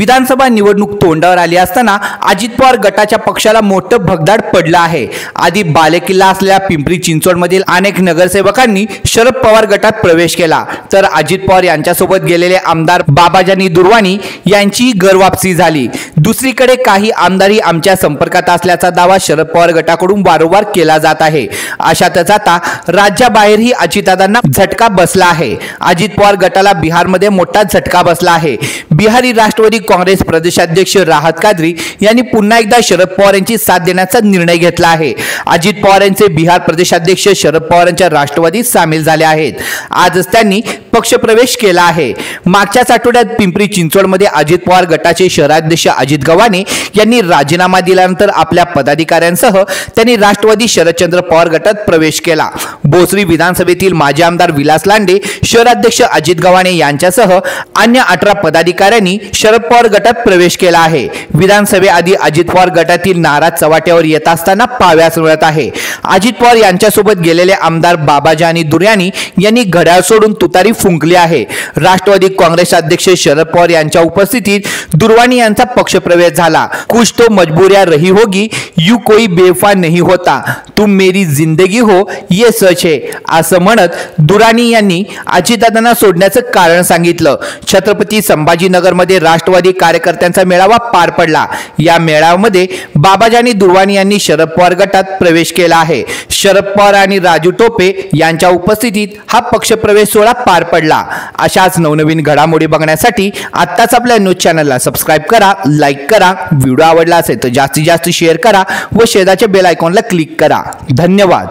विधानसभा निवडणूक तोंडावर आली असताना अजित पवार गटाच्या पक्षाला मोठं भगदाड पडलं आहे। आधी बालेकिल्ला असलेल्या पिंपरी चिंचवडमधील अनेक नगरसेवकांनी शरद पवार गटात प्रवेश केला, तर अजित पवार यांच्यासोबत गेलेले आमदार बाबाजानी दुर्वाणी यांची घरवापसी झाली। दुसरीकडे काही आमदारही आमच्या संपर्कात असल्याचा दावा शरद पवार गटाकडून वारंवार केला जात आहे। अशातच आता राज्याबाहेरही अजितदादांना झटका बसला आहे। अजित पवार गटाला बिहारमध्ये मोठा झटका बसला आहे। बिहारी राष्ट्रवादी काँग्रेस प्रदेशाध्यक्ष राहत कादरी यांनी पुन्हा एकदा शरद पवार यांची साथ देण्याचा निर्णय घेतला आहे। अजित पवार यांचे बिहार प्रदेशाध्यक्ष शरद पवार यांच्या राष्ट्रवादीत सामील झाले आहेत। आजच त्यांनी पक्षप्रवेश केला आहे। मागच्याच आठवड्यात पिंपरी चिंचवडमध्ये अजित पवार गटाचे शहराध्यक्ष अजित गव्हाणे यांनी राजीनामा दिल्यानंतर आपल्या पदाधिकाऱ्यांसह त्यांनी राष्ट्रवादी शरदचंद्र पवार गटात प्रवेश केला। भोसरी विधानसभेतील माजी आमदार विलास लांडे, शहराध्यक्ष अजित गव्हाणे यांच्यासह अन्य 18 पदाधिकाऱ्यांनी शरद पवार गटात प्रवेश केला आहे। विधानसभेआधी अजित पवार गटातील नाराज चव्हाट्यावर येत असताना पाहावयास मिळत आहे। अजित पवार यांच्यासोबत गेलेले आमदार बाबाजानी दुर्वाणी यांनी घड्याळ सोडून तुतारी फुंकली आहे। राष्ट्रवादी काँग्रेस अध्यक्ष शरद पवार यांच्या उपस्थितीत दुर्वाणी यांचा पक्षप्रवेश झाला। कुछ तो मजबूरियां रही होगी, यू कोई बेवफा नहीं होता, तुम मेरी जिंदगी हो ये सच है, असं म्हणत दुर्वाणी यांनी अजितदादांना सोडण्याचं कारण सांगितलं। छत्रपती संभाजीनगरमध्ये राष्ट्रवादी कार्यकर्त्यांचा मेळावा पार पडला। या मेळाव्यामध्ये बाबाजानी दुर्वाणी यांनी शरद पवार गटात प्रवेश केला आहे। शरद पवार आणि राजू टोपे यांच्या उपस्थितीत हा पक्षप्रवेश सोहळा पार पडला। अशाच नवनवीन घडामोडी बघण्यासाठी आत्ताच आपल्या न्यूज चॅनलला सबस्क्राइब करा, लाईक करा, व्हिडिओ आवडला असेल तर जास्तीत जास्त शेअर करा व शेजारच्या बेल आयकॉनला क्लिक करा। धन्यवाद।